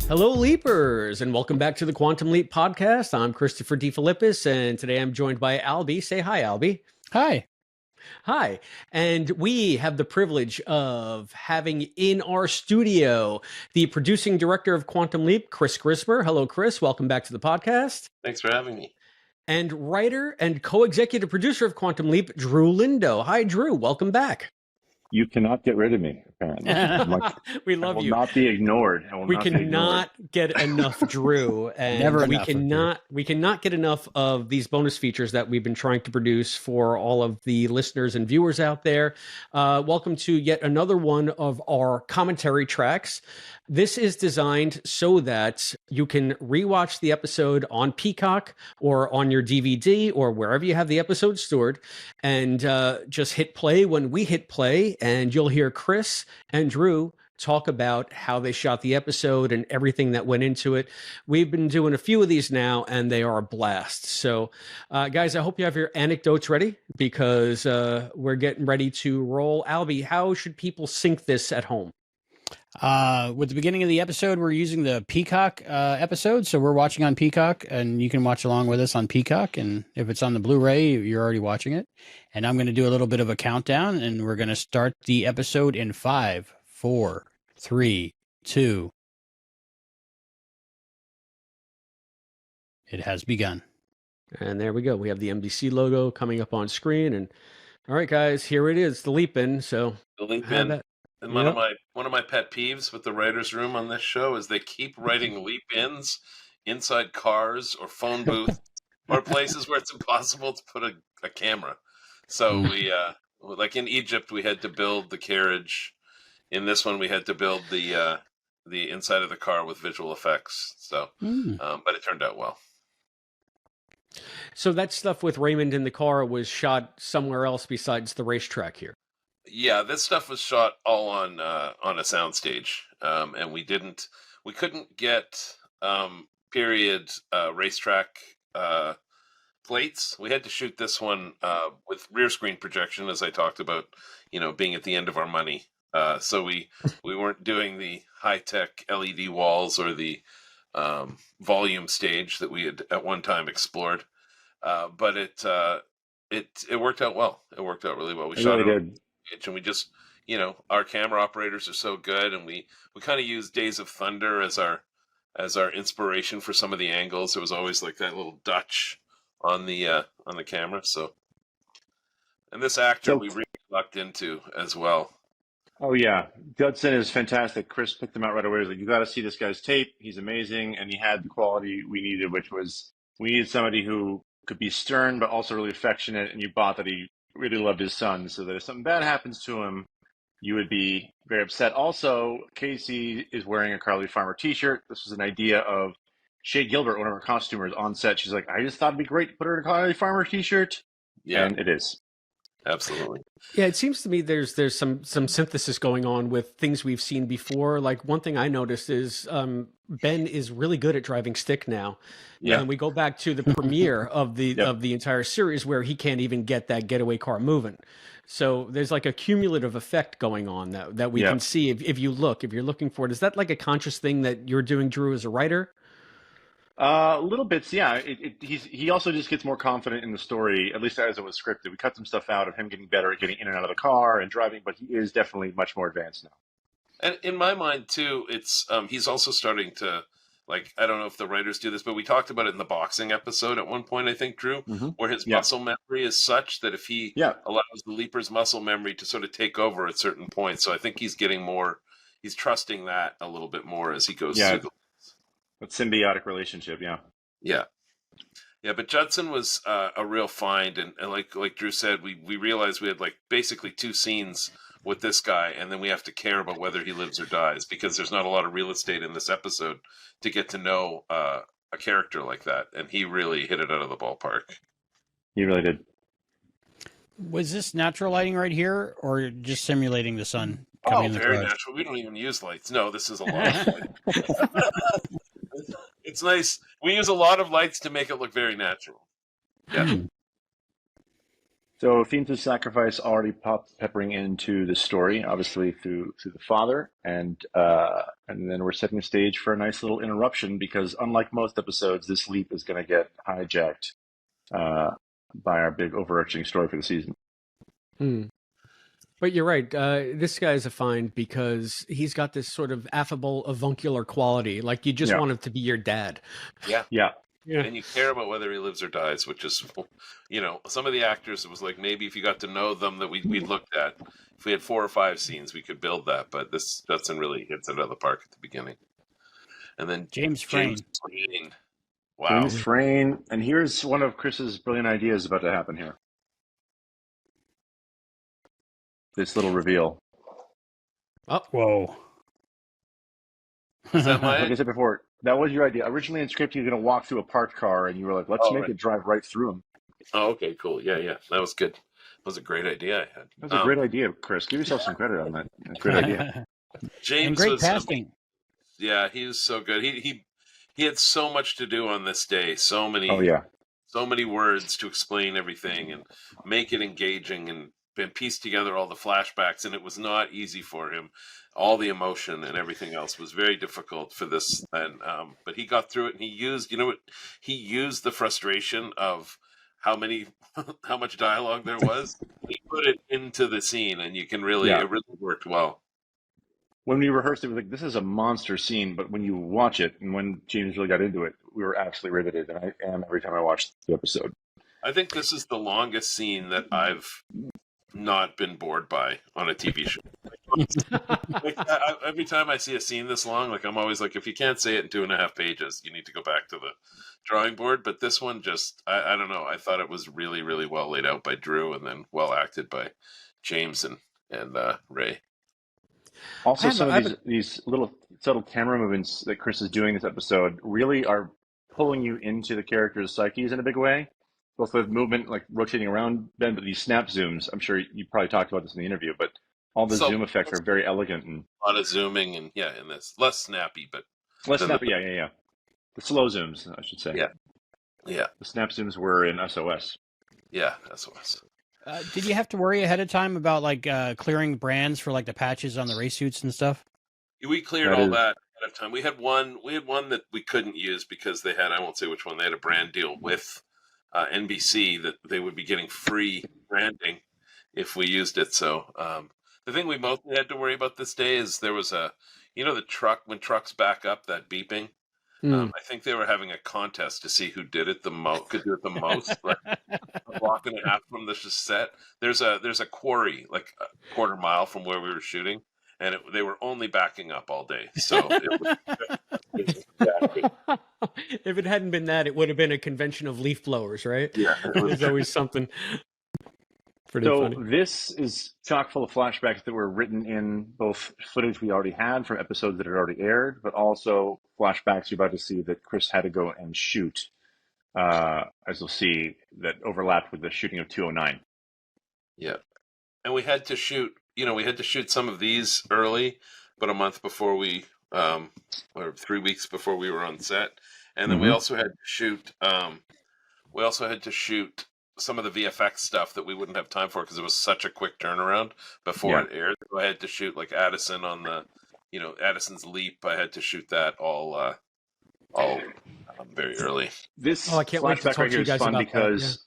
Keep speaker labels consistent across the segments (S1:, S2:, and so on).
S1: Hello, Leapers, and welcome back to the Quantum Leap Podcast. I'm Christopher DeFilippis, and today I'm joined by Albie. Say hi, Albie.
S2: Hi.
S1: Hi. And we have the privilege of having in our studio the producing director of Quantum Leap, Chris Grismer. Hello, Chris. Welcome back to the podcast.
S3: Thanks for having me.
S1: And writer and co-executive producer of Quantum Leap, Drew Lindo. Hi, Drew. Welcome back.
S4: You cannot get rid of me, apparently.
S1: We love you.
S4: I will not be ignored.
S1: We cannot get enough Drew, and we cannot get enough of these bonus features that we've been trying to produce for all of the listeners and viewers out there. Welcome to yet another one of our commentary tracks. This is designed so that you can rewatch the episode on Peacock or on your DVD or wherever you have the episode stored, and just hit play when we hit play, and you'll hear Chris and Drew talk about how they shot the episode and everything that went into it. We've been doing a few of these now, and they are a blast. So, guys, I hope you have your anecdotes ready, because we're getting ready to roll. Albie, how should people sync this at home?
S2: With the beginning of the episode, we're using the Peacock episode. So we're watching on Peacock, and you can watch along with us on Peacock. And if it's on the Blu-ray, you're already watching it. And I'm going to do a little bit of a countdown, and we're going to start the episode in 5, 4, 3, 2. It has begun.
S1: And there we go. We have the NBC logo coming up on screen. And all right, guys, here it is, the leap in. So
S3: the leap in. And one of my pet peeves with the writers' room on this show is they keep writing leap-ins inside cars or phone booths or places where it's impossible to put a camera. So we, like in Egypt, we had to build the carriage. In this one, we had to build the inside of the car with visual effects. So, but it turned out well.
S1: So that stuff with Raymond in the car was shot somewhere else besides the racetrack here.
S3: Yeah, this stuff was shot all on a soundstage, and we couldn't get period racetrack plates. We had to shoot this one with rear screen projection, as I talked about, being at the end of our money. So we weren't doing the high tech LED walls or the volume stage that we had at one time explored, but it worked out well. It worked out really well. We shot it. And we just, our camera operators are so good, and we kind of use Days of Thunder as our inspiration for some of the angles. There was always like that little Dutch on the camera. So, and this actor we really lucked into as well.
S4: Oh yeah, Judson is fantastic. Chris picked him out right away. He was like, "You got to see this guy's tape. He's amazing," and he had the quality we needed, which was we needed somebody who could be stern but also really affectionate, and you bought that he really loved his son, so that if something bad happens to him, you would be very upset. Also, Casey is wearing a Carly Farmer t-shirt. This was an idea of Shay Gilbert, one of our costumers on set. She's like, I just thought it'd be great to put her in a Carly Farmer t-shirt. Yeah. And it is.
S3: Absolutely.
S1: Yeah, it seems to me there's some synthesis going on with things we've seen before. Like one thing I noticed is Ben is really good at driving stick now. Yeah. And we go back to the premiere of the entire series where he can't even get that getaway car moving. So there's like a cumulative effect going on that we can see if you're looking for it. Is that like a conscious thing that you're doing, Drew, as a writer?
S4: Little bits, yeah. He also just gets more confident in the story, at least as it was scripted. We cut some stuff out of him getting better at getting in and out of the car and driving, but he is definitely much more advanced now.
S3: And in my mind, too, it's he's also starting to, like, I don't know if the writers do this, but we talked about it in the boxing episode at one point, I think, Drew, where his muscle memory is such that if he allows the leaper's muscle memory to sort of take over at certain points. So I think he's getting more, he's trusting that a little bit more as he goes through the
S4: that symbiotic relationship,
S3: Yeah, but Judson was a real find, and like Drew said, we realized we had like basically 2 scenes with this guy, and then we have to care about whether he lives or dies, because there's not a lot of real estate in this episode to get to know a character like that, and he really hit it out of the ballpark.
S4: He really did.
S2: Was this natural lighting right here, or just simulating the sun coming in the
S3: very
S2: garage?
S3: Natural. We don't even use lights. No, this is a lot of light. It's nice. We use a lot of lights to make it look very natural. Yeah.
S4: So themes of sacrifice already peppering into the story, obviously through the father, and then we're setting the stage for a nice little interruption because unlike most episodes, this leap is going to get hijacked by our big overarching story for the season.
S1: But you're right. This guy's a find because he's got this sort of affable, avuncular quality. Like you just want him to be your dad.
S3: Yeah. And you care about whether he lives or dies, which is, some of the actors, it was like maybe if you got to know them that we looked at. If we had 4 or 5 scenes, we could build that. But this Judson really hits it out of the park at the beginning. And then
S2: James Frain.
S3: Wow.
S4: James Frain. And here's one of Chris's brilliant ideas about to happen here. This little reveal.
S2: Oh, whoa.
S3: Is that
S4: like I said before, that was your idea. Originally in script, you were going to walk through a parked car, and you were like, let's make it drive right through him.
S3: Oh, okay, cool. Yeah. That was good. That was a great idea I had.
S4: That was a great idea, Chris. Give yourself some credit on that. That's a great idea.
S3: James
S2: and great casting.
S3: He was so good. He had so much to do on this day. So many.
S4: Oh, yeah.
S3: So many words to explain everything and make it engaging and piece together all the flashbacks, and it was not easy for him. All the emotion and everything else was very difficult for this, and but he got through it. And he used, he used the frustration of how much dialogue there was. He put it into the scene, and you can it really worked well.
S4: When we rehearsed it, we was like, this is a monster scene, but when you watch it, and when James really got into it, we were absolutely riveted, and I am every time I watch the episode.
S3: I think this is the longest scene that I've not been bored by on a TV show. Every time I see a scene this long, I'm always like, if you can't say it in 2.5 pages, you need to go back to the drawing board. But this one just, I don't know. I thought it was really, really well laid out by Drew and then well acted by James and Ray.
S4: Also, some of these little subtle camera movements that Chris is doing this episode really are pulling you into the character's psyches in a big way. Both with movement, like rotating around Ben, but these snap zooms, I'm sure you probably talked about this in the interview, but all the zoom effects are very elegant. And
S3: a lot of zooming and this less snappy, but...
S4: Less snappy, yeah. The slow zooms, I should say.
S3: Yeah.
S4: The snap zooms were in SOS.
S3: Yeah, SOS.
S2: Did you have to worry ahead of time about clearing brands for the patches on the race suits and stuff?
S3: We cleared all that ahead of time. We had one that we couldn't use because they had, I won't say which one, they had a brand deal with NBC that they would be getting free branding if we used it. So the thing we mostly had to worry about this day is there was the truck, when trucks back up, that beeping. I think they were having a contest to see who did it the most, could do it the most. A block and a half from the set, there's a quarry a quarter mile from where we were shooting, and they were only backing up all day. So
S1: if it hadn't been that, it would have been a convention of leaf blowers, right?
S3: Yeah,
S1: there's always something. Pretty funny.
S4: This is chock full of flashbacks that were written in both footage we already had from episodes that had already aired, but also flashbacks you're about to see that Chris had to go and shoot, as you'll see, that overlapped with the shooting of 209.
S3: Yeah. And we had to shoot, some of these early, but a month before or 3 weeks before we were on set. And then we also had to shoot some of the VFX stuff that we wouldn't have time for because it was such a quick turnaround before it aired. So I had to shoot Addison on the, Addison's leap. I had to shoot that all very early.
S4: This
S1: I can't wait to
S4: flashback
S1: talk
S4: right
S1: to
S4: here
S1: you
S4: is
S1: guys
S4: fun
S1: about
S4: because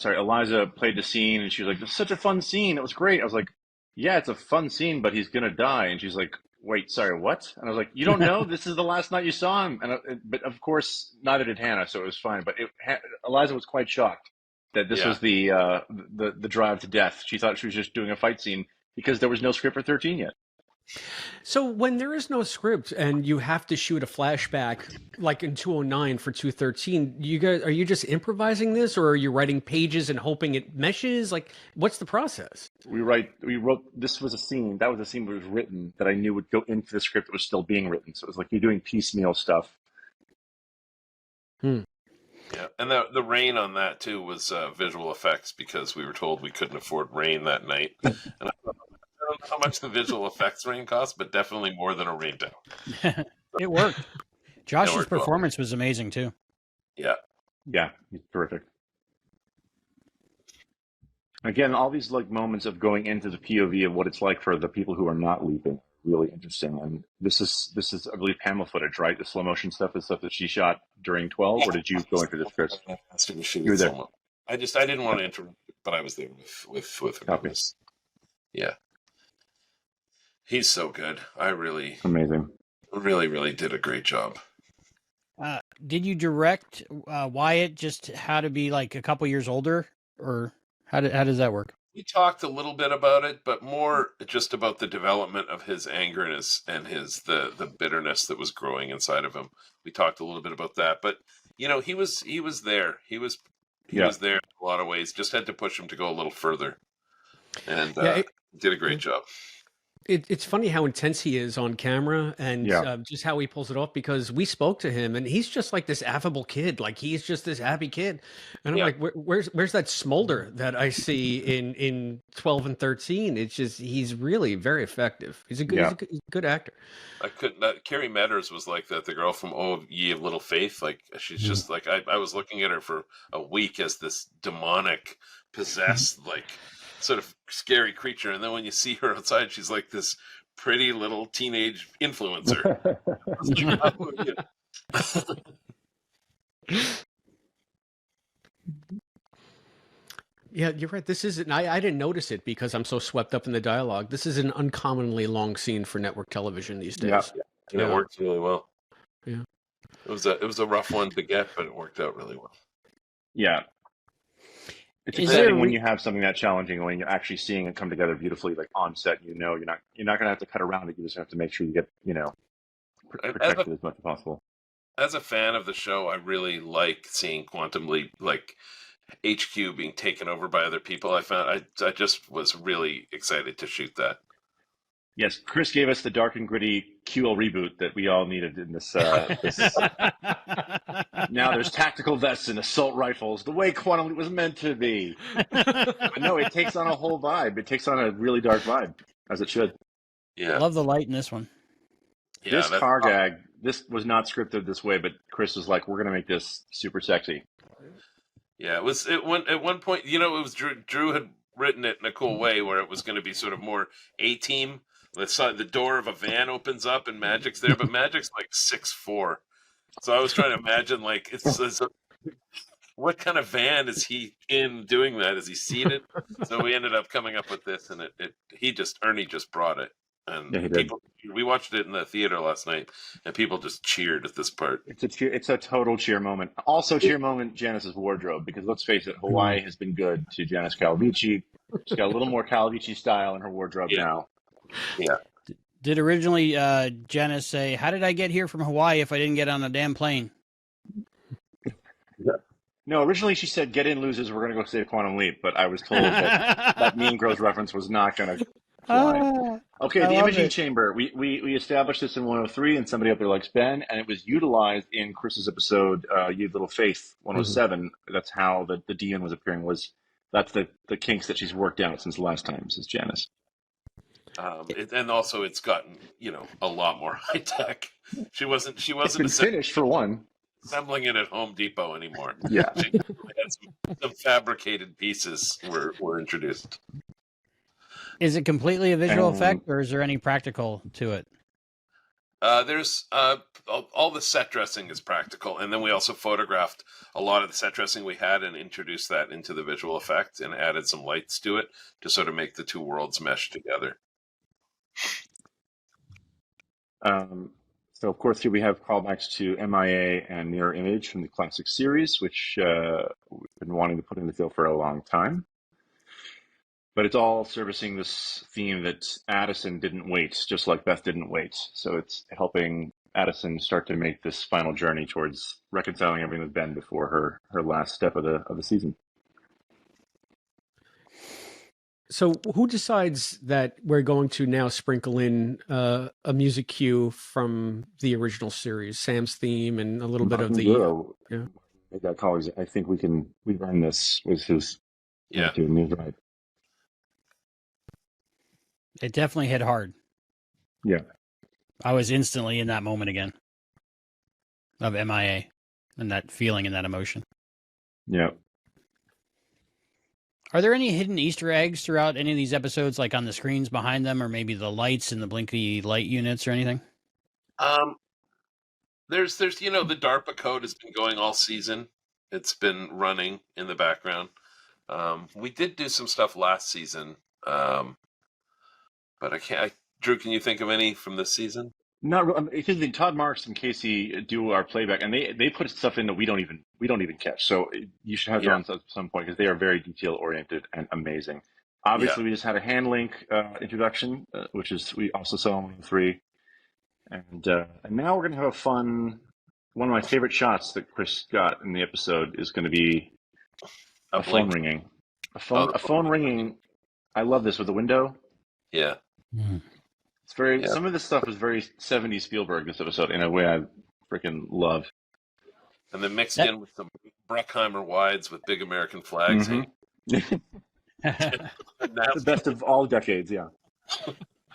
S4: Eliza played the scene and she was like, "It's such a fun scene. It was great." I was like, "Yeah, it's a fun scene, but he's gonna die." And she's like, "Wait, sorry, what?" And I was like, "You don't know? This is the last night you saw him." But of course, neither did Hannah, so it was fine. But Eliza was quite shocked that this was the drive to death. She thought she was just doing a fight scene because there was no script for 13 yet.
S1: So when there is no script and you have to shoot a flashback like in 209 for 213, are you just improvising this, or are you writing pages and hoping it meshes? What's the process?
S4: We wrote, this was a scene, that was a scene that was written that I knew would go into the script that was still being written. So it was like you're doing piecemeal stuff.
S3: Yeah, and the rain on that too was visual effects because we were told we couldn't afford rain that night. And I don't know how much the visual effects rain cost, but definitely more than a rain down.
S2: It worked. Josh's performance was amazing too.
S3: Yeah,
S4: he's terrific. Again, all these like moments of going into the POV of what it's like for the people who are not leaping, really interesting. And this is I believe Pamela footage, right? The slow motion stuff is stuff that she shot during 12, or did you go into this, Chris? You were there.
S3: I didn't want to interrupt, but I was there with him. Yeah, he's so good. I really
S4: amazing.
S3: Really did a great job.
S2: Did you direct Wyatt just how to be like a couple years older, or how does that work?
S3: We talked a little bit about it, but more just about the development of his anger and the bitterness that was growing inside of him. We talked a little bit about that, but he was there. He was there in a lot of ways. Just had to push him to go a little further, and did a great job.
S1: It's funny how intense he is on camera and just how he pulls it off, because we spoke to him and he's just like this affable kid. Like he's just this happy kid. And I'm like, where's that smolder that I see in 12 and 13? It's just, he's really very effective. He's a good actor.
S3: I couldn't, Carrie Metters was like that. The girl from Oh Ye of Little Faith. Like she's just like, I was looking at her for a week as this demonic possessed, like, sort of scary creature, and then when you see her outside, she's like this pretty little teenage influencer.
S1: Yeah, you're right. This isn't. I didn't notice it because I'm so swept up in the dialogue. This is an uncommonly long scene for network television these days.
S3: Yeah. It works really well.
S1: Yeah,
S3: it was a rough one to get, but it worked out really well.
S4: Yeah. It's exciting when you have something that challenging, when you're actually seeing it come together beautifully, like on set. You're not going to have to cut around it. You just have to make sure you get protected as much as possible.
S3: As a fan of the show, I really like seeing Quantum Leap, like HQ being taken over by other people. I just was really excited to shoot that.
S4: Yes, Chris gave us the dark and gritty QL reboot that we all needed in this. Now there's tactical vests and assault rifles, the way Quantum Leap was meant to be. But no, it takes on a whole vibe. It takes on a really dark vibe, as it should.
S2: Yeah, I love the light in this one.
S3: Yeah,
S4: this car gag, this was not scripted this way, but Chris was like, "We're going to make this super sexy."
S3: Yeah, it was. At one point, it was Drew had written it in a cool way where it was going to be sort of more A-team. The door of a van opens up and Magic's there, but Magic's like 6'4". So I was trying to imagine, like, what kind of van is he in doing that? Is he seated? So we ended up coming up with this, and Ernie just brought it, and we watched it in the theater last night, and people just cheered at this part.
S4: It's a total cheer moment. Also, cheer moment, Janice's wardrobe, because let's face it, Hawaii has been good to Janice Calvici. She's got a little more Calvici style in her wardrobe now.
S3: Yeah.
S2: Did originally Janice say, "How did I get here from Hawaii if I didn't get on a damn plane?"
S4: No, originally she said, "Get in, losers. We're going to go save Quantum Leap." But I was told that Mean Girls reference was not going to fly. Okay, the imaging chamber. We established this in 103, and somebody up there likes Ben, and it was utilized in Chris's episode, "You Little Faith," 107. Mm-hmm. That's how the DN was appearing. That's the kinks that she's worked out since the last time, says Janice.
S3: And also, it's gotten a lot more high tech. She wasn't
S4: finished for one.
S3: Assembling it at Home Depot anymore.
S4: Yeah,
S3: she had some fabricated pieces were introduced.
S2: Is it completely a visual effect, or is there any practical to it?
S3: There's all the set dressing is practical, and then we also photographed a lot of the set dressing we had and introduced that into the visual effect and added some lights to it to sort of make the two worlds mesh together.
S4: So, of course, here we have callbacks to MIA and Mirror Image from the classic series, which we've been wanting to put in the field for a long time. But it's all servicing this theme that Addison didn't wait, just like Beth didn't wait. So it's helping Addison start to make this final journey towards reconciling everything with Ben before her last step of the season.
S1: So who decides that we're going to now sprinkle in a music cue from the original series, Sam's theme, and a little bit of the...
S4: Yeah. That colleagues, I think we've earned this with his...
S3: Yeah.
S4: He's right.
S2: It definitely hit hard.
S4: Yeah.
S2: I was instantly in that moment again of MIA and that feeling and that emotion.
S4: Yeah.
S2: Are there any hidden Easter eggs throughout any of these episodes, like on the screens behind them, or maybe the lights and the blinky light units or anything?
S3: There's the DARPA code has been going all season. It's been running in the background. We did do some stuff last season, but I can't. Drew, can you think of any from this season?
S4: Not because Todd Marks and Casey do our playback, and they put stuff in that we don't even catch. So you should have them at some point because they are very detail oriented and amazing. Obviously, we just had a hand link introduction, which is we also saw in 3, and now we're gonna have a fun. One of my favorite shots that Chris got in the episode is going to be a phone ringing. A phone ringing. I love this with the window.
S3: Yeah.
S2: Mm.
S4: It's very. Some of this stuff is very 70s Spielberg. This episode, in a way, I freaking love.
S3: And then mixed in with some Bruckheimer wides with big American flags.
S4: Mm-hmm. The best of all decades. Yeah.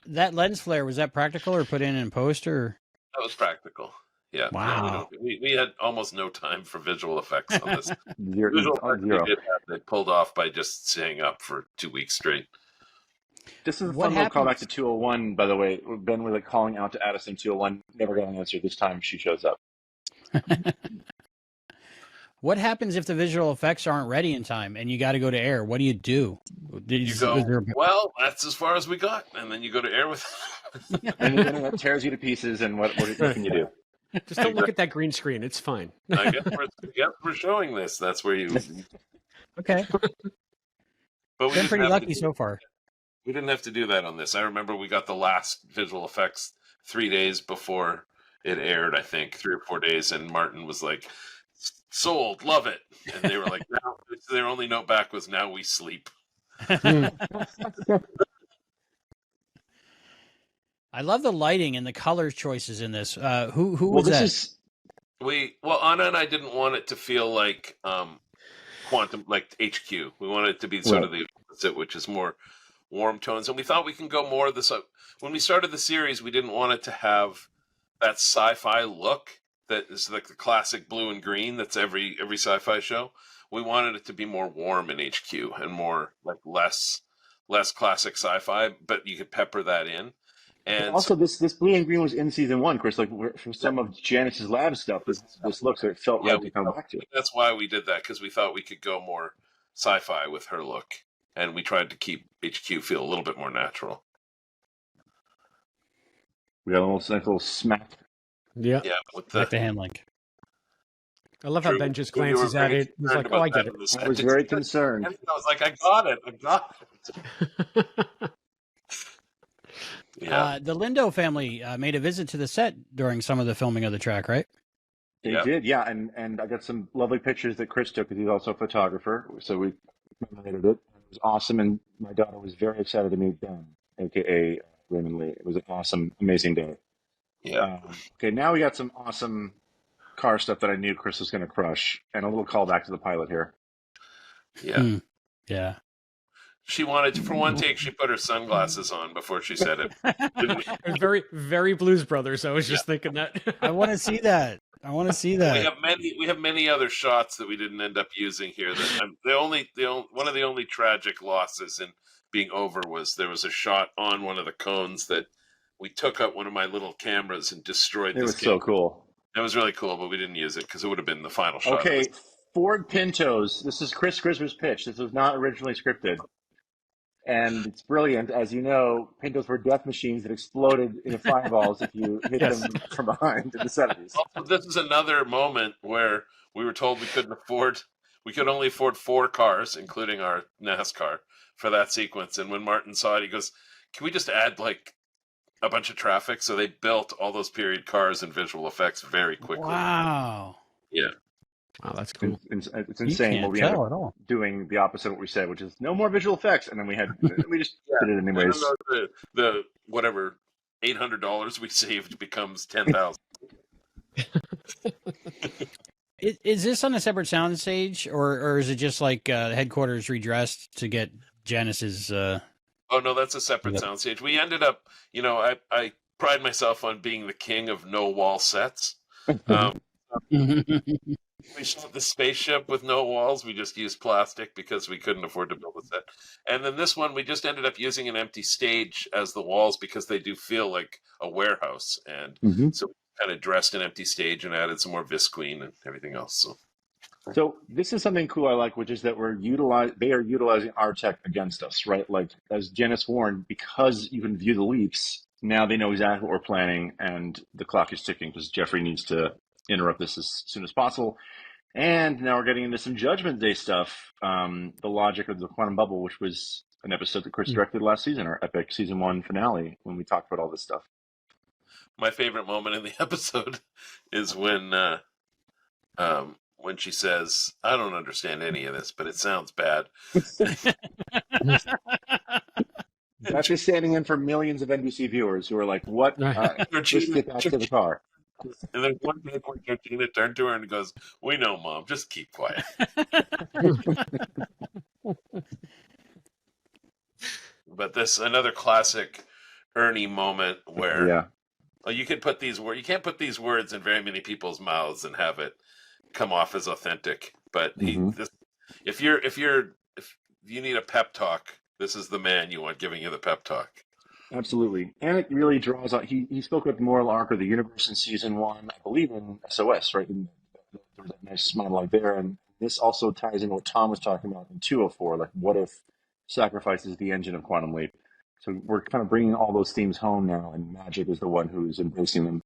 S2: That lens flare, was that practical or put in post or?
S3: That was practical. Yeah.
S2: Wow.
S3: We had almost no time for visual effects on this.
S4: Zero.
S3: They pulled off by just staying up for 2 weeks straight.
S4: This is a fun little callback to 201, by the way. Ben was calling out to Addison 201, never got an answer. This time she shows up.
S2: What happens if the visual effects aren't ready in time and you got to go to air? What do you do?
S3: Well, that's as far as we got. And then you go to air with
S4: And the internet tears you to pieces, and what can you do?
S1: Just don't look at that green screen. It's fine.
S3: I guess we're showing this. That's where you...
S2: Okay.
S3: But
S2: we've been pretty lucky so far.
S3: We didn't have to do that on this. I remember we got the last visual effects 3 days before it aired, I think, 3 or 4 days, and Martin was like, sold, love it. And they were like, now, their only note back was, now we sleep.
S2: I love the lighting and the color choices in this. Who was that?
S3: Anna and I didn't want it to feel like quantum, like HQ. We wanted it to be sort of the opposite, which is more warm tones. And we thought we can go more of this. When we started the series, we didn't want it to have that sci-fi look that is like the classic blue and green that's every sci-fi show. We wanted it to be more warm in HQ and more like less classic sci-fi, but you could pepper that in. And
S4: also, this blue and green was in season 1, Chris. Like for some of Janice's lab stuff, this looks like it felt right to come back to it.
S3: That's why we did that, because we thought we could go more sci-fi with her look, and we tried to keep HQ feel a little bit more natural.
S4: We got a little smack.
S1: Yeah.
S3: With
S2: the hand link.
S1: I love how Ben just glances at it. He's like, "Oh, I get it."
S4: I was very concerned.
S3: I was like, "I got it." Yeah.
S2: The Lindo family made a visit to the set during some of the filming of the track, right?
S4: They did, yeah. And I got some lovely pictures that Chris took, because he's also a photographer. So we commemorated it. It was awesome, and my daughter was very excited to meet Ben, a.k.a. Raymond Lee. It was an awesome, amazing day.
S3: Yeah.
S4: Okay, now we got some awesome car stuff that I knew Chris was going to crush, and a little callback to the pilot here.
S3: Yeah.
S2: Yeah.
S3: She wanted to, for one take, she put her sunglasses on before she said it.
S1: Very, very Blues Brothers. I was just thinking that.
S2: I want to see that.
S3: We have many other shots that we didn't end up using here. That one of the only tragic losses in being over was there was a shot on one of the cones that we took out one of my little cameras and destroyed.
S4: It was so cool.
S3: It was really cool, but we didn't use it because it would have been the final shot.
S4: Okay, Ford Pintos. This is Chris Grismer's pitch. This was not originally scripted. And it's brilliant. As you know, Pintos were death machines that exploded into fireballs if you hit them from behind in the 70s.
S3: Also, this is another moment where we were told we could only afford 4 cars, including our NASCAR, for that sequence. And when Martin saw it, he goes, "Can we just add like a bunch of traffic?" So they built all those period cars and visual effects very quickly.
S2: Wow.
S3: Yeah.
S1: Oh, that's cool.
S4: It's insane. What we ended up doing the opposite of what we said, which is no more visual effects, and then we just did it anyways.
S3: The whatever $800 we saved becomes $10,000.
S2: Is this on a separate sound stage, or is it just like headquarters redressed to get Janice's?
S3: Oh no, that's a separate sound stage. We ended up, I pride myself on being the king of no wall sets. we shot the spaceship with no walls. We just used plastic because we couldn't afford to build a set. And then this one, we just ended up using an empty stage as the walls because they do feel like a warehouse. And so we kind of dressed an empty stage and added some more visqueen and everything else.
S4: So this is something cool I like, which is that they are utilizing our tech against us, right? Like, as Janice warned, because you can view the leaks, now they know exactly what we're planning, and the clock is ticking because Jeffrey needs to interrupt this as soon as possible. And now we're getting into some Judgment Day stuff, the logic of the quantum bubble, which was an episode that Chris directed last season, our epic season 1 finale, when we talked about all this stuff.
S3: My favorite moment in the episode is when she says, "I don't understand any of this, but it sounds bad."
S4: That's just standing in for millions of NBC viewers who are like, "What? Just get back to the car."
S3: And then one day, Georgina turned to her and goes, "We know, Mom. Just keep quiet." But this another classic Ernie moment where you can put these words. You can't put these words in very many people's mouths and have it come off as authentic. But if you need a pep talk, this is the man you want giving you the pep talk.
S4: Absolutely. And it really draws out, he spoke about the moral arc of the universe in season 1, I believe in SOS, right? And there was a nice monologue there. And this also ties into what Tom was talking about in 204, like what if sacrifice is the engine of Quantum Leap? So we're kind of bringing all those themes home now, and Magic is the one who's embracing them.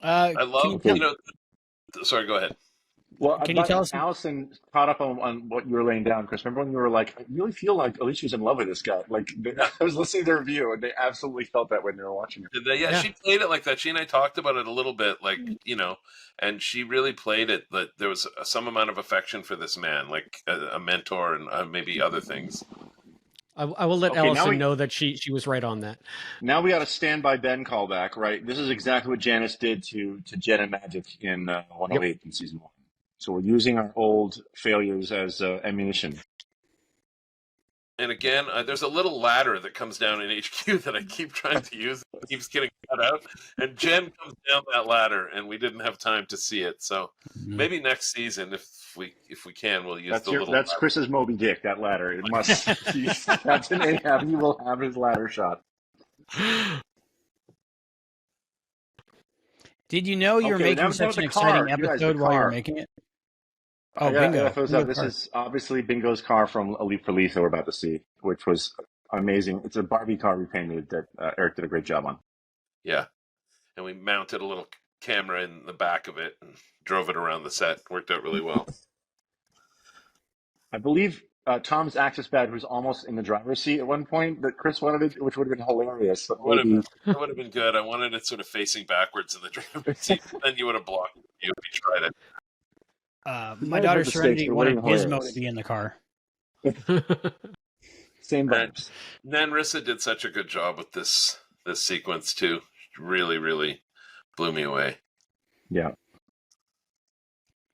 S3: I love, sorry, go ahead.
S4: Well,
S2: can you tell us?
S4: Allison caught up on what you were laying down, Chris. Remember when you were like, I really feel like Alicia's in love with this guy. Like, I was listening to their review, and they absolutely felt that when they were watching it.
S3: Did they? Yeah, she played it like that. She and I talked about it a little bit, like, and she really played it that there was some amount of affection for this man, like a mentor and maybe other things.
S1: I will let Allison know that she was right on that.
S4: Now we got a Stand By Ben callback, right? This is exactly what Janice did to Jen and Magic in 108 in season 1. So we're using our old failures as ammunition.
S3: And again, there's a little ladder that comes down in HQ that I keep trying to use. It keeps getting cut out. And Jen comes down that ladder, and we didn't have time to see it. So maybe next season, if we can, we'll use the little ladder.
S4: That's Chris's Moby Dick, that ladder. It must be Captain Ahab. He will have his ladder shot.
S2: Did you know you're making such an exciting episode while you're making it? Oh, Bingo.
S4: This is obviously Bingo's car from A Leap for Lisa we're about to see, which was amazing. It's a Barbie car repainted that Eric did a great job on.
S3: Yeah. And we mounted a little camera in the back of it and drove it around the set. Worked out really well.
S4: I believe Tom's access badge was almost in the driver's seat at one point that Chris wanted it, which would have been hilarious. But
S3: it would have been good. I wanted it sort of facing backwards in the driver's seat. Then you would have blocked it if you tried it.
S2: My daughter Serenity wanted Gizmo to be in the car.
S4: Same vibes.
S3: Then Rissa did such a good job with this sequence too. Really, really blew me away.
S4: Yeah.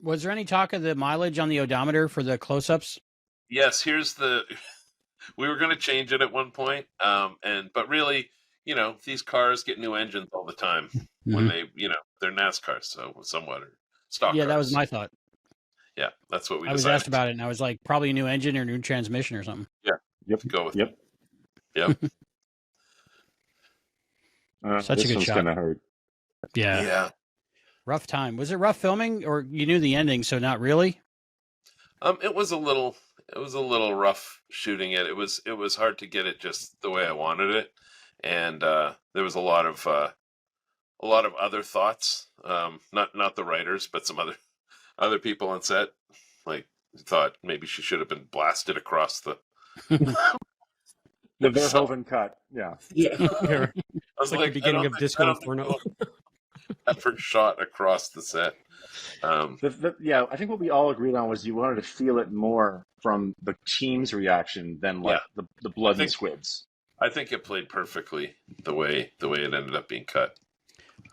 S2: Was there any talk of the mileage on the odometer for the close-ups?
S3: Yes. We were going to change it at one point, but really, these cars get new engines all the time when they, they're NASCAR, so somewhat or stock.
S2: Yeah,
S3: cars.
S2: That was my thought.
S3: Yeah, that's what we decided.
S2: I was asked about it, and I was like, probably a new engine or new transmission or something.
S3: Yeah.
S4: Yep.
S3: Go with
S4: it.
S3: Yep.
S2: Such a good shot.
S4: Gonna hurt.
S3: Yeah.
S2: Rough time. Was it rough filming, or you knew the ending, so not really?
S3: It was a little rough shooting it. It was hard to get it just the way I wanted it, and there was a lot of other thoughts. Not the writers, but some other people on set, like, thought maybe she should have been blasted across the
S4: Verhoeven cut. Yeah.
S3: I was
S1: like the beginning of Disco Inferno.
S3: Ever shot across the set.
S4: I think what we all agreed on was you wanted to feel it more from the team's reaction than the blood and squibs.
S3: I think it played perfectly the way it ended up being cut.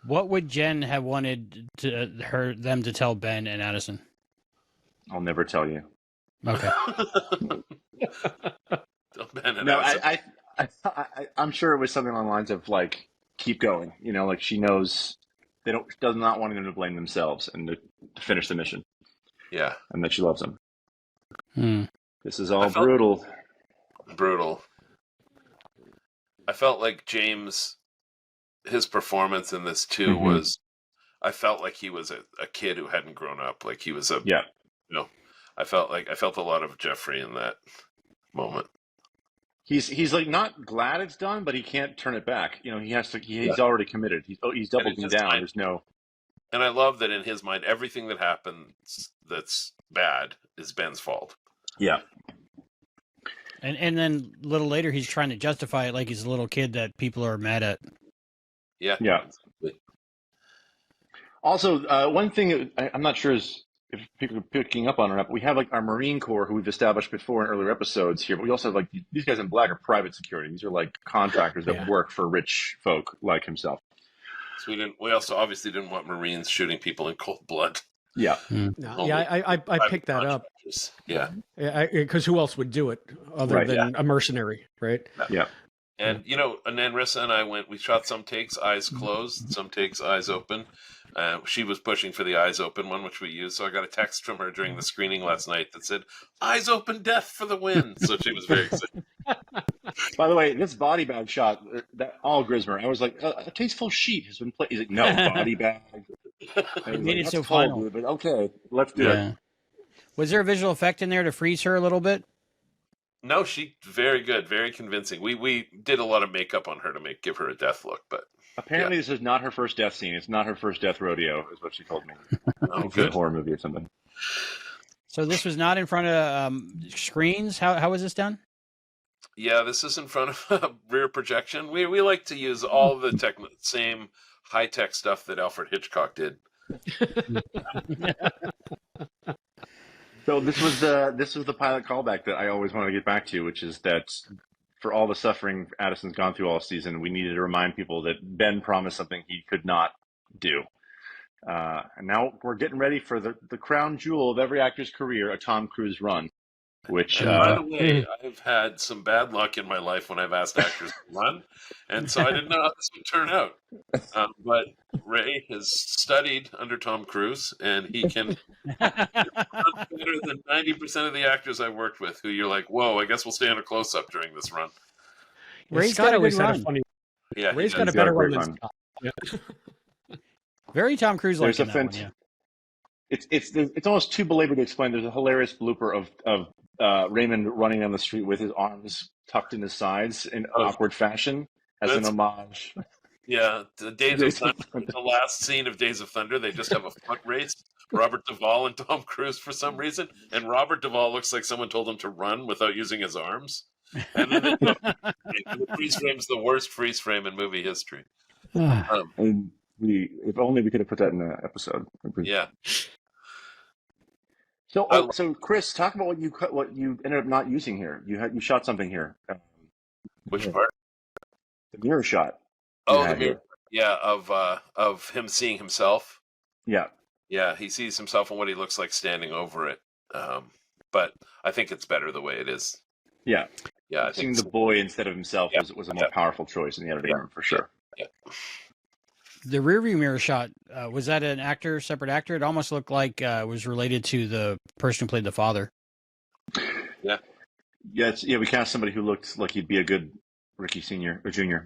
S2: What would Jen have wanted them to tell Ben and Addison?
S4: I'll never tell you.
S2: Okay.
S3: Ben and Addison.
S4: I'm sure it was something along the lines of like, keep going. Like she knows does not want them to blame themselves and to finish the mission.
S3: Yeah.
S4: And that she loves them. This is all brutal.
S3: I felt like James, his performance in this too was, I felt like he was a kid who hadn't grown up. Like he was I felt a lot of Jeffrey in that moment.
S4: He's like not glad it's done, but he can't turn it back. He has to. He's already committed. He's doubling down. There's no.
S3: And I love that in his mind, everything that happens that's bad is Ben's fault.
S4: Yeah.
S2: And then a little later, he's trying to justify it like he's a little kid that people are mad at.
S3: Yeah.
S4: Yeah. Also, one thing I'm not sure if people are picking up on or not, but we have like our Marine Corps who we've established before in earlier episodes here, but we also have like these guys in black are private security. These are like contractors that work for rich folk like himself.
S3: So we also obviously didn't want Marines shooting people in cold blood.
S4: Yeah.
S1: I picked that up.
S3: Yeah.
S1: Because who else would do it other than a mercenary, right?
S4: Yeah.
S3: And, and then Rissa and I we shot some takes, eyes closed, some takes, eyes open. She was pushing for the eyes open one, which we used. So I got a text from her during the screening last night that said, "Eyes open, death for the win." So she was very excited.
S4: By the way, this body bag shot, that all Grismer, I was like, a tasteful sheet has been played. He's like, no, body bag.
S2: It made it so final.
S4: Dude, but okay, let's do it.
S2: Was there a visual effect in there to freeze her a little bit?
S3: No, she very good, very convincing. We did a lot of makeup on her to give her a death look, but
S4: apparently this is not her first death scene. It's not her first death rodeo, is what she told me.
S3: Oh, good.
S4: A horror movie or something.
S2: So this was not in front of screens. How was this done?
S3: Yeah, this is in front of a rear projection. We like to use all the same high tech stuff that Alfred Hitchcock did.
S4: So this was the pilot callback that I always wanted to get back to, which is that for all the suffering Addison's gone through all season, we needed to remind people that Ben promised something he could not do. And now we're getting ready for the crown jewel of every actor's career, a Tom Cruise run. Which,
S3: by the way, I've had some bad luck in my life when I've asked actors to run, and so I didn't know how this would turn out. But Ray has studied under Tom Cruise, and he can run better than 90% of the actors I've worked with, who you're like, whoa, I guess we'll stay on a close-up during this run.
S1: Ray's got a good run.
S3: Yeah,
S1: Ray's got a better run than Scott. Yeah.
S2: Very Tom Cruise-like in that one, yeah.
S4: It's almost too belabored to explain. There's a hilarious blooper of Raymond running down the street with his arms tucked in his sides in awkward fashion as an homage.
S3: Yeah, the last scene of Days of Thunder, they just have a foot race. Robert Duvall and Tom Cruise for some reason, and Robert Duvall looks like someone told him to run without using his arms. And then the freeze frame's the worst freeze frame in movie history.
S4: And if only we could have put that in the episode.
S3: Yeah.
S4: So Chris, talk about what you ended up not using here. You shot something here.
S3: Which part?
S4: The mirror shot.
S3: Oh, the mirror. Yeah, of him seeing himself.
S4: Yeah.
S3: Yeah, he sees himself and what he looks like standing over it. But I think it's better the way it is.
S4: Yeah.
S3: Yeah, I
S4: seeing
S3: think
S4: the boy instead of himself was a more powerful choice in the editing room for sure.
S3: Yeah.
S2: The rearview mirror shot, was that an actor, separate actor? It almost looked like it was related to the person who played the father.
S3: Yeah.
S4: We cast somebody who looked like he'd be a good Ricky Sr. or Jr.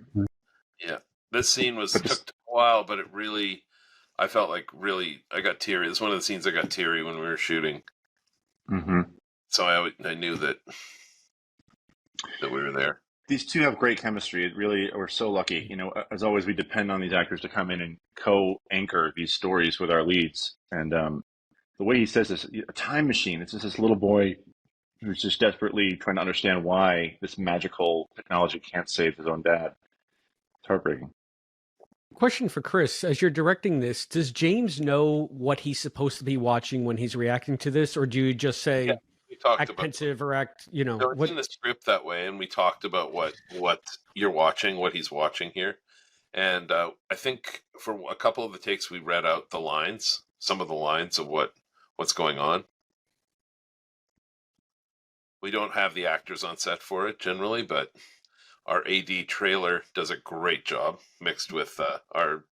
S3: Yeah. This scene took a while, but it really, I felt like I got teary. This is one of the scenes I got teary when we were shooting.
S4: Mm-hmm.
S3: So I knew that we were there.
S4: These two have great chemistry. We're so lucky. As always, we depend on these actors to come in and co-anchor these stories with our leads. And the way he says this, a time machine, it's just this little boy who's just desperately trying to understand why this magical technology can't save his own dad. It's heartbreaking.
S1: Question for Chris. As you're directing this, does James know what he's supposed to be watching when he's reacting to this? Or do you just say... Yeah. Act pensive or act,
S3: it's in the script that way, and we talked about what you're watching, what he's watching here, and I think for a couple of the takes we read out some of the lines of what's going on. We don't have the actors on set for it generally, but Our AD Trailer does a great job, mixed with our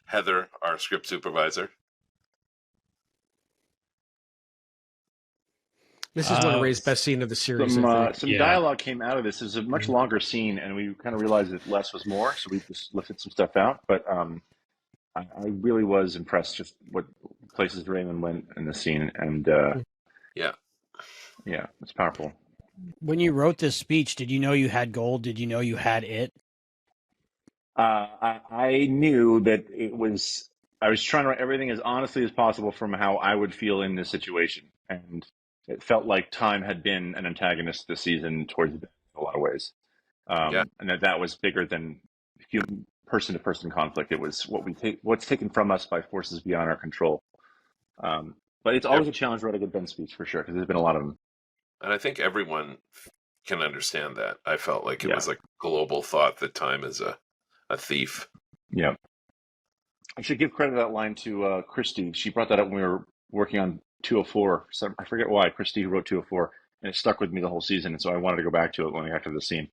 S3: Heather, our script supervisor.
S1: This is one of Ray's best scene of the series.
S4: Some dialogue came out of this. It was a much longer scene, and we kind of realized that less was more, so we just lifted some stuff out. But I really was impressed with what places Raymond went in the scene, and yeah, it's powerful.
S2: When you wrote this speech, did you know you had gold? Did you know you had it?
S4: I knew that it was. I was trying to write everything as honestly as possible from how I would feel in this situation, and it felt like time had been an antagonist this season towards the end in a lot of ways, and that was bigger than human person-to-person conflict. It was what's taken from us by forces beyond our control. But it's always a challenge to write a good Ben speech for sure, because there's been a lot of them.
S3: And I think everyone can understand that. I felt like it was like a global thought that time is a thief.
S4: Yeah. I should give credit to that line to Christy. She brought that up when we were working on 204. So I forget why. Christy wrote 204, and it stuck with me the whole season, and so I wanted to go back to it when we got to the scene.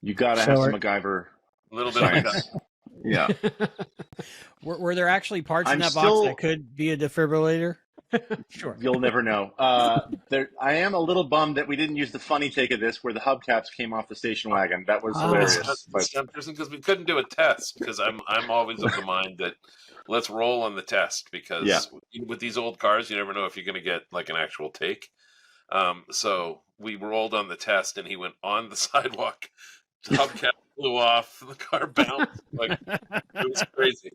S4: You got to have some MacGyver.
S3: A little bit of MacGyver.
S4: Yeah.
S2: Were there actually parts in that box that could be a defibrillator?
S1: Sure.
S4: You'll never know. I am a little bummed that we didn't use the funny take of this where the hubcaps came off the station wagon. That was hilarious.
S3: Because we couldn't do a test, because I'm always of the mind that let's roll on the test, because with these old cars, you never know if you're going to get like an actual take. So we rolled on the test, and he went on the sidewalk. The hubcap flew off. The car bounced. Like, it was crazy.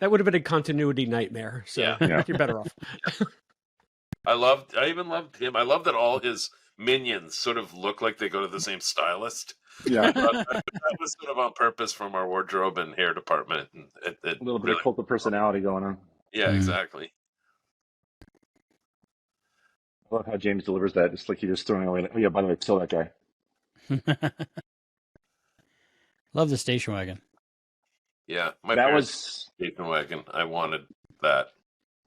S1: That would have been a continuity nightmare. So you're better off.
S3: I even loved him. I love that all his minions sort of look like they go to the same stylist.
S4: Yeah.
S3: That was sort of on purpose from our wardrobe and hair department. And
S4: a little bit of cult of personality going on.
S3: Yeah, exactly.
S4: I love how James delivers that. It's like he's just throwing away. Oh, yeah, by the way, kill that guy.
S2: Love the station wagon.
S3: Yeah, that was station wagon. I wanted that.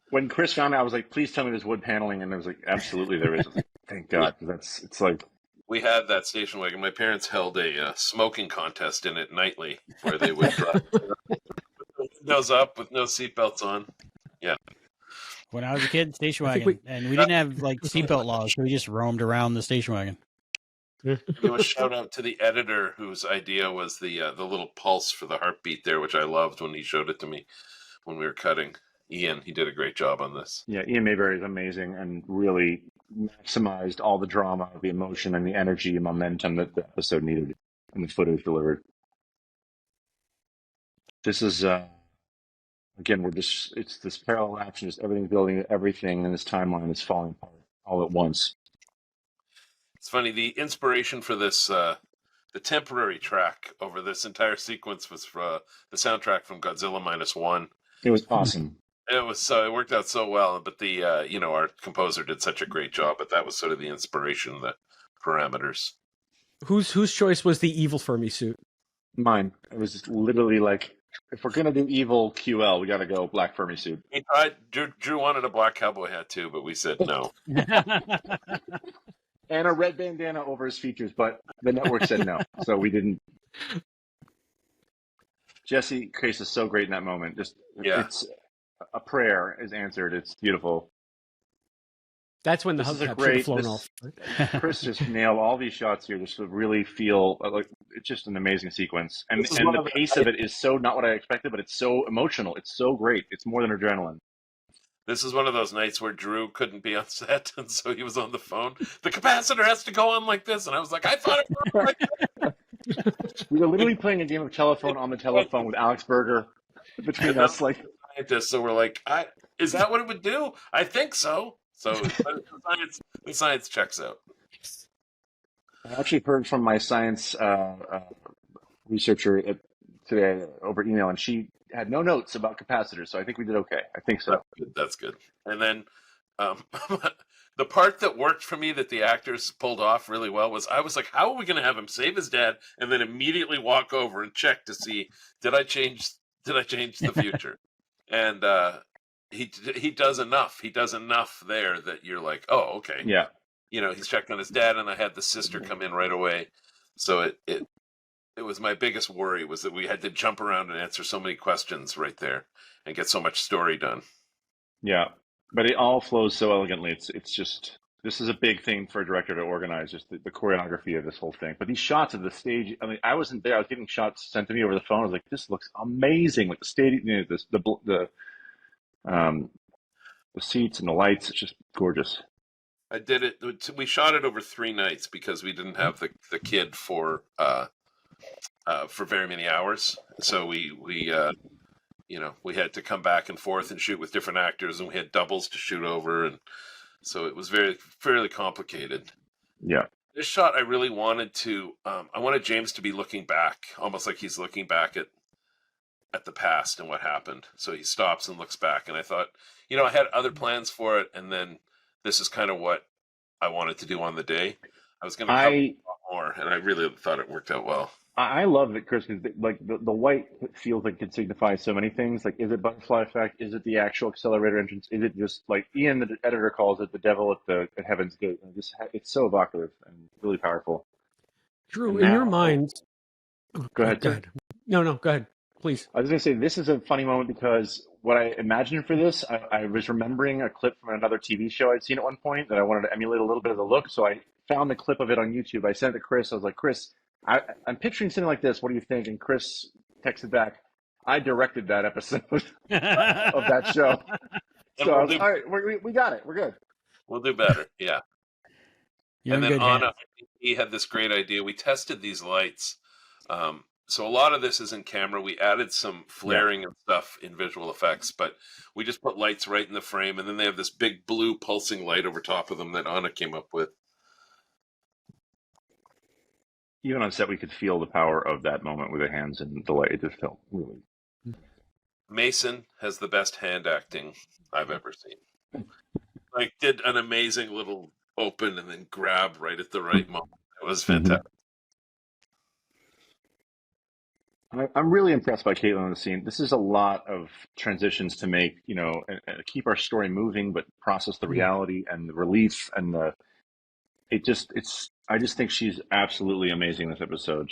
S4: When Chris found out, I was like, "Please tell me there's wood paneling," and I was like, "Absolutely, there is." Like, thank God, it's like
S3: we had that station wagon. My parents held a smoking contest in it nightly, where they would put the windows up with no seatbelts on. Yeah.
S2: When I was a kid, station wagon, and we didn't have like seatbelt laws, so we just roamed around the station wagon.
S3: Give a shout out to the editor whose idea was the little pulse for the heartbeat there, which I loved when he showed it to me when we were cutting. Ian, he did a great job on this.
S4: Yeah, Ian Mayberry is amazing and really maximized all the drama, the emotion, and the energy and momentum that the episode needed, and the footage delivered. This is again, it's this parallel action, just everything building everything, and this timeline is falling apart all at once.
S3: It's funny, the inspiration for this, the temporary track over this entire sequence was the soundtrack from Godzilla -1.
S4: It was awesome.
S3: It worked out so well, but the our composer did such a great job, but that was sort of the inspiration, the parameters.
S1: Whose choice was the evil Fermi suit?
S4: Mine. It was just literally like, if we're gonna do evil QL, we got to go black Fermi suit.
S3: He tried. Drew wanted a black cowboy hat too, but we said no.
S4: And a red bandana over his features, but the network said no, so we didn't. Jesse Case is so great in that moment. It's a prayer is answered. It's beautiful.
S1: That's when the hubcap should have flown off.
S4: Chris just nailed all these shots here. Just to really feel like it's just an amazing sequence, and the pace of it is so not what I expected, but it's so emotional. It's so great. It's more than adrenaline.
S3: This is one of those nights where Drew couldn't be on set, and so he was on the phone. The capacitor has to go on like this, and I was like, I thought it was like that.
S4: We were literally playing a game of telephone on the telephone with Alex Berger between us. Like,
S3: so we're like, is that what it would do? I think so. So the science checks out.
S4: I actually heard from my science researcher today over email, and she had no notes about capacitors, so I think we did okay. I think so.
S3: That's good. And then the part that worked for me that the actors pulled off really well was I was like, how are we going to have him save his dad and then immediately walk over and check to see did I change the future? And he does enough. He does enough there that you're like, oh, okay.
S4: Yeah.
S3: He's checked on his dad, and I had the sister come in right away. So it was my biggest worry was that we had to jump around and answer so many questions right there and get so much story done.
S4: Yeah, but it all flows so elegantly. It's just, this is a big thing for a director to organize, just the choreography of this whole thing. But these shots of the stage, I mean, I wasn't there. I was getting shots sent to me over the phone. I was like, this looks amazing. Like the stage, the seats and the lights, it's just gorgeous.
S3: I did it. We shot it over 3 nights because we didn't have the kid for very many hours. So we had to come back and forth and shoot with different actors, and we had doubles to shoot over, and so it was fairly complicated.
S4: Yeah.
S3: This shot, I really wanted to. I wanted James to be looking back, almost like he's looking back at the past and what happened. So he stops and looks back, and I thought, I had other plans for it, and then this is kind of what I wanted to do on the day. I was going to cover a lot more, and I really thought it worked out well.
S4: I love it, Chris, because like the white feels like it could signify so many things. Like, is it butterfly effect? Is it the actual accelerator entrance? Is it just like Ian, the editor, calls it the devil at Heaven's Gate? It's so evocative and really powerful.
S1: Drew, in your mind,
S4: go ahead.
S1: Go ahead. No, go ahead, please.
S4: I was going to say, this is a funny moment because what I imagined for this, I was remembering a clip from another TV show I'd seen at one point that I wanted to emulate a little bit of the look. So I found the clip of it on YouTube. I sent it to Chris. I was like, Chris, I'm picturing something like this. What do you think? And Chris texted back, I directed that episode of that show. So I was like, all right, we got it. We're good.
S3: We'll do better. Yeah. And then Anna, he had this great idea. We tested these lights. So a lot of this is in camera. We added some flaring and stuff in visual effects, but we just put lights right in the frame. And then they have this big blue pulsing light over top of them that Anna came up with.
S4: Even on set, we could feel the power of that moment with the hands and the light. It just felt really.
S3: Mason has the best hand acting I've ever seen. Like, did an amazing little open and then grab right at the right moment. It was fantastic.
S4: I'm really impressed by Caitlin on the scene. This is a lot of transitions to make, and keep our story moving, but process the reality and the relief and I just think she's absolutely amazing this episode.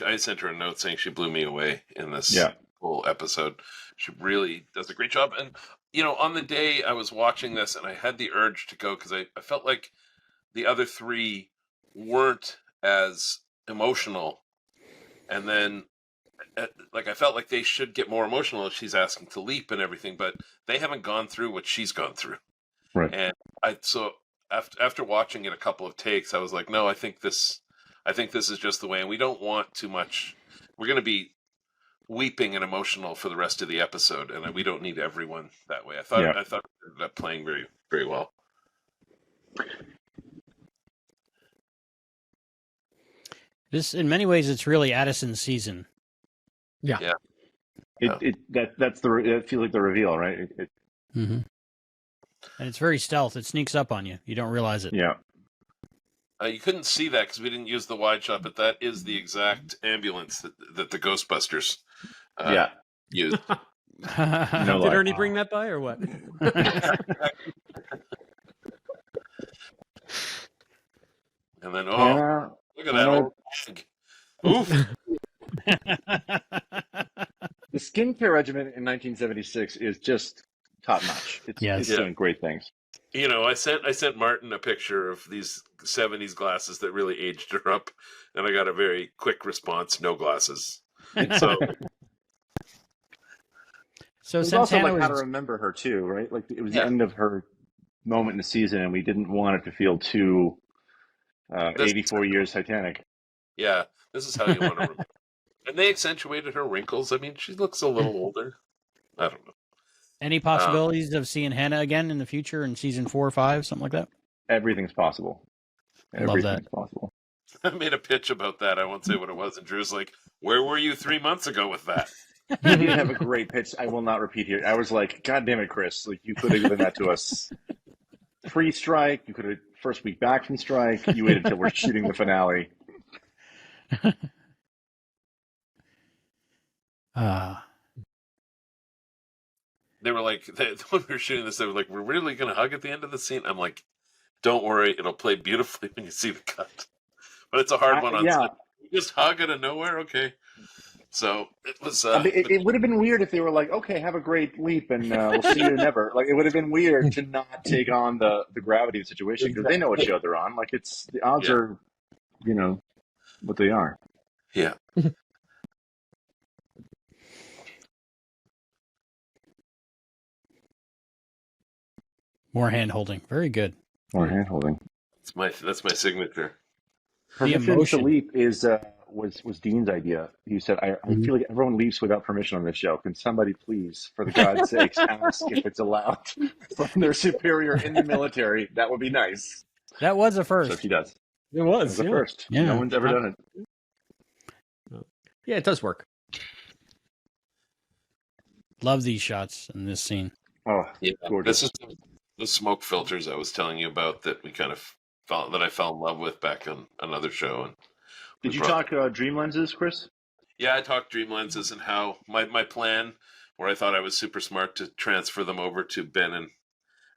S4: I sent her a note saying she blew me away in this whole episode. She really does a great job. And, on the day I was watching this and I had the urge to go because I felt like the other 3 weren't as emotional. And then, I felt like they should get more emotional if she's asking to leap and everything, but they haven't gone through what she's gone through. Right.
S3: And after watching it a couple of takes, I was like, no, I think this is just the way, and we don't want too much. We're going to be weeping and emotional for the rest of the episode, and we don't need everyone that way. I thought it ended up playing very, very well.
S2: This, in many ways, it's really Addison's season.
S1: Yeah.
S4: It feels like the reveal, right?
S2: Mm-hmm. And it's very stealth. It sneaks up on you. You don't realize it.
S4: Yeah.
S3: You couldn't see that because we didn't use the wide shot, but that is the exact ambulance that the Ghostbusters used.
S1: Did Ernie bring that by or what?
S3: And then, look at that old bag. Oof.
S4: The skincare regimen in 1976 is just top notch. It's doing great things.
S3: I sent Martin a picture of these 70s glasses that really aged her up, and I got a very quick response: no glasses. So
S4: it's also like how to remember her too, right? Like it was the end of her moment in the season, and we didn't want it to feel too 84 years Titanic.
S3: Yeah, this is how you want to remember. And they accentuated her wrinkles. I mean, she looks a little older. I don't know.
S2: Any possibilities of seeing Hannah again in the future in season 4 or 5, something like that?
S4: Everything's possible. Everything's possible.
S3: I made a pitch about that. I won't say what it was. And Drew's like, where were you 3 months ago with that?
S4: You did have a great pitch. I will not repeat here. I was like, God damn it, Chris. Like, you could have given that to us pre-strike. You could have first week back from strike. You waited until we're shooting the finale.
S3: they were like, when we were shooting this, they were like, "We're really going to hug at the end of the scene." I'm like, "Don't worry, it'll play beautifully when you see the cut." But it's a hard one on set. Just hug out of nowhere, okay. So it was.
S4: It would have been weird if they were like, "Okay, have a great leap, and we'll see you never." Like, it would have been weird to not take on the gravity of the situation because they know what show they're on. Like, it's the odds are, what they are.
S3: Yeah.
S2: More hand holding, very good.
S4: More hand holding.
S3: That's my signature.
S4: Permission to leap was Dean's idea. He said, I feel like everyone leaps without permission on this show. Can somebody please, for the God's sakes, ask if it's allowed from their superior in the military? That would be nice.
S2: That was a first.
S4: So he does.
S1: It was
S4: a first. Yeah. No one's ever done it.
S1: Yeah, it does work.
S2: Love these shots in this scene.
S4: Oh, yeah. Gorgeous.
S3: This is the smoke filters I was telling you about that we kind of I fell in love with back on another show. And
S4: did you talk dream lenses, Chris?
S3: Yeah, I talked dream lenses and how my plan, where I thought I was super smart, to transfer them over to Ben and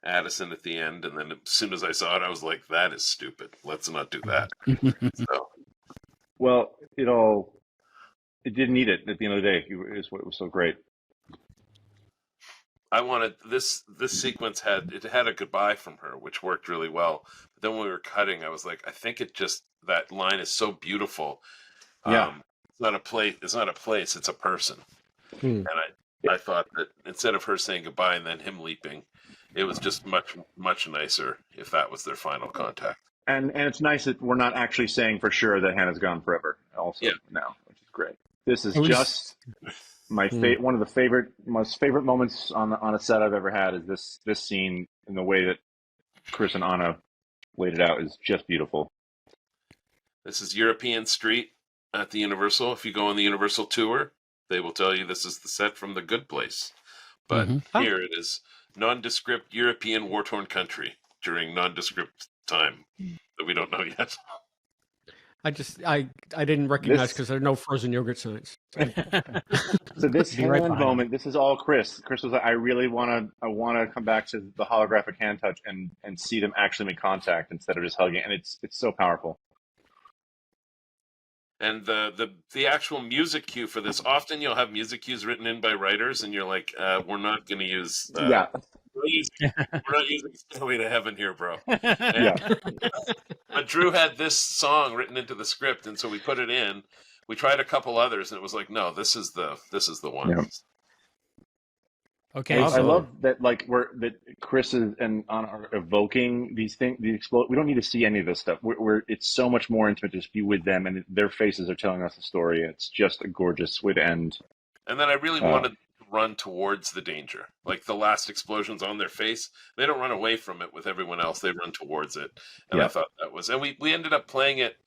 S3: Addison at the end, and then as soon as I saw it, I was like, "That is stupid. Let's not do that."
S4: Well, it didn't need it at the end of the day. It was what was so great.
S3: I wanted this sequence had a goodbye from her, which worked really well. But then when we were cutting, I was like, I think that line is so beautiful.
S4: Yeah.
S3: It's not a place, it's a person. And I thought that instead of her saying goodbye and then him leaping, it was just much, much nicer if that was their final contact.
S4: And it's nice that we're not actually saying for sure that Hannah's gone forever also now, which is great. This is just one of the most favorite moments on a set I've ever had is this scene, and the way that Chris and Anna laid it out is just beautiful.
S3: This is European Street at the Universal. If you go on the Universal tour, they will tell you this is the set from The Good Place. But here it is, nondescript European war-torn country during nondescript time that we don't know yet.
S1: I didn't recognize because there are no frozen yogurt signs.
S4: So this hand moment, this is all Chris. Chris was like, I want to come back to the holographic hand touch and see them actually make contact instead of just hugging. And it's so powerful.
S3: And the actual music cue for this, often you'll have music cues written in by writers, and you're like, we're not going to use. We're not using Stairway to Heaven here, bro. But Drew had this song written into the script, and so we put it in. We tried a couple others, and it was like, no, this is the one.
S4: Yeah.
S2: Okay,
S4: I love that. Like that Chris and Anna are evoking these things. We don't need to see any of this stuff. It's so much more intimate to just be with them, and their faces are telling us a story. It's just a gorgeous way to end.
S3: And then I really wanted to run towards the danger. Like the last explosion's on their face. They don't run away from it with everyone else. They run towards it. And I thought that was, and we ended up playing it.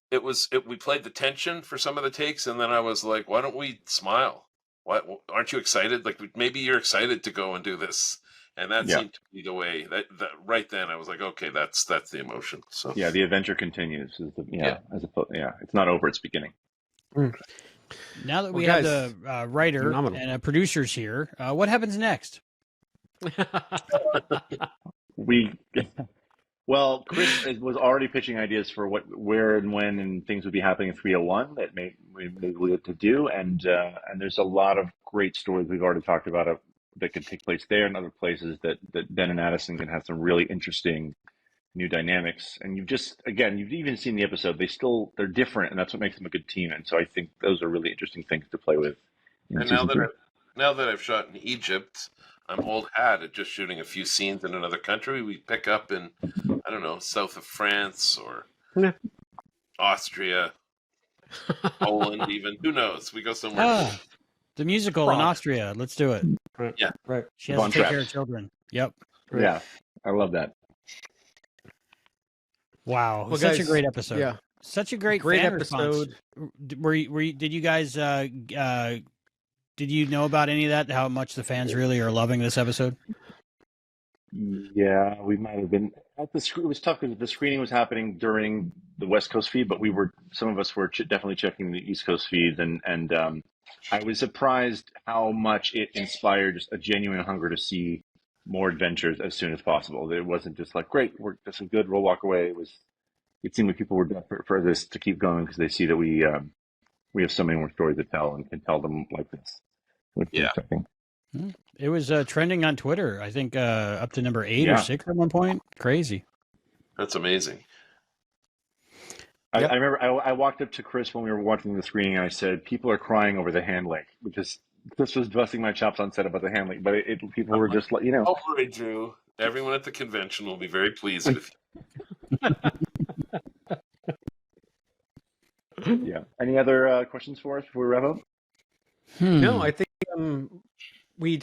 S3: We played the tension for some of the takes. And then I was like, why don't we smile? Why aren't you excited? Like maybe you're excited to go and do this. And that seemed to be the way that right then I was like, okay, that's the emotion. So
S4: the adventure continues. It's not over. It's beginning.
S2: Now that we have the writer and producers here, what happens next?
S4: Chris was already pitching ideas for where and when and things would be happening in 301 that we had to do, and there's a lot of great stories we've already talked about that could take place there and other places that Ben and Addison can have some really interesting new dynamics. And you've even seen the episode. They're different, and that's what makes them a good team. And so I think those are really interesting things to play with.
S3: And now that I've shot in Egypt, I'm old hat at just shooting a few scenes in another country. We pick up in, I don't know, south of France or Austria, Poland even. Who knows? We go somewhere.
S2: The musical in Austria. Let's do it.
S1: Right. Yeah, right.
S2: She has to take care of children. Yep.
S4: Right. Yeah, I love that.
S2: Wow, such a great episode. Yeah, such a great episode. Did you guys? Did you know about any of that? How much the fans really are loving this episode?
S4: Yeah, we might have been at the screen. It was tough because the screening was happening during the West Coast feed, but some of us were definitely checking the East Coast feed, and I was surprised how much it inspired just a genuine hunger to see more adventures as soon as possible. It wasn't just like, great, this is good, we'll walk away. It seemed like people were desperate for this to keep going because they see that we have so many more stories to tell and can tell them like this, which is exciting.
S2: It was trending on Twitter, I think up to number 8 or 6 at one point. Crazy.
S3: That's amazing.
S4: I remember I walked up to Chris when we were watching the screening and I said, people are crying over the hand link, because Chris was busting my chops on set about the hand link, but people were just like,
S3: Don't worry, Drew. Everyone at the convention will be very pleased with you.
S4: Yeah. Any other questions for us before we wrap up?
S1: No, I think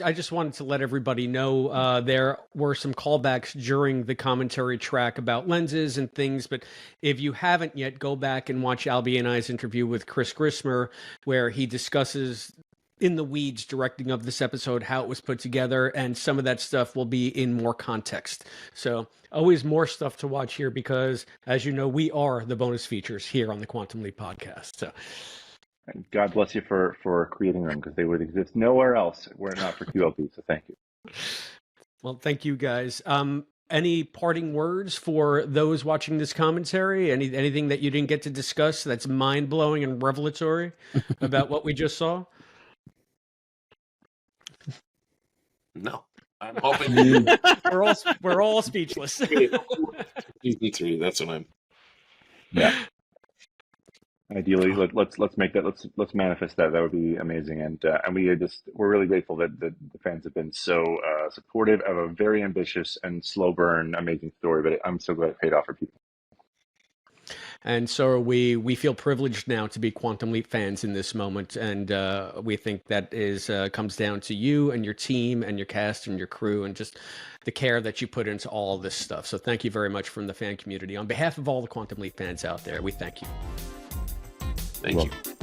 S1: I just wanted to let everybody know there were some callbacks during the commentary track about lenses and things, but if you haven't yet, go back and watch Albie and I's interview with Chris Grismer, where he discusses in the weeds directing of this episode how it was put together, and some of that stuff will be in more context. So always more stuff to watch here, because as you know, we are the bonus features here on the Quantum Leap podcast. So
S4: God bless you for creating them, because they would exist nowhere else were it not for QLP. So thank you.
S1: Well, thank you guys. Any parting words for those watching this commentary? Anything that you didn't get to discuss that's mind blowing and revelatory about what we just saw?
S3: No, I'm hoping
S1: we're all speechless.
S3: Season 3. That's what I'm.
S4: Yeah. Ideally, let's make that. Let's manifest that. That would be amazing. And we're really grateful that the fans have been so supportive of a very ambitious and slow burn, amazing story. But I'm so glad it paid off for people.
S1: And so we feel privileged now to be Quantum Leap fans in this moment, and we think that comes down to you and your team and your cast and your crew and just the care that you put into all this stuff. So thank you very much from the fan community. On behalf of all the Quantum Leap fans out there, we thank you.
S3: Thank you.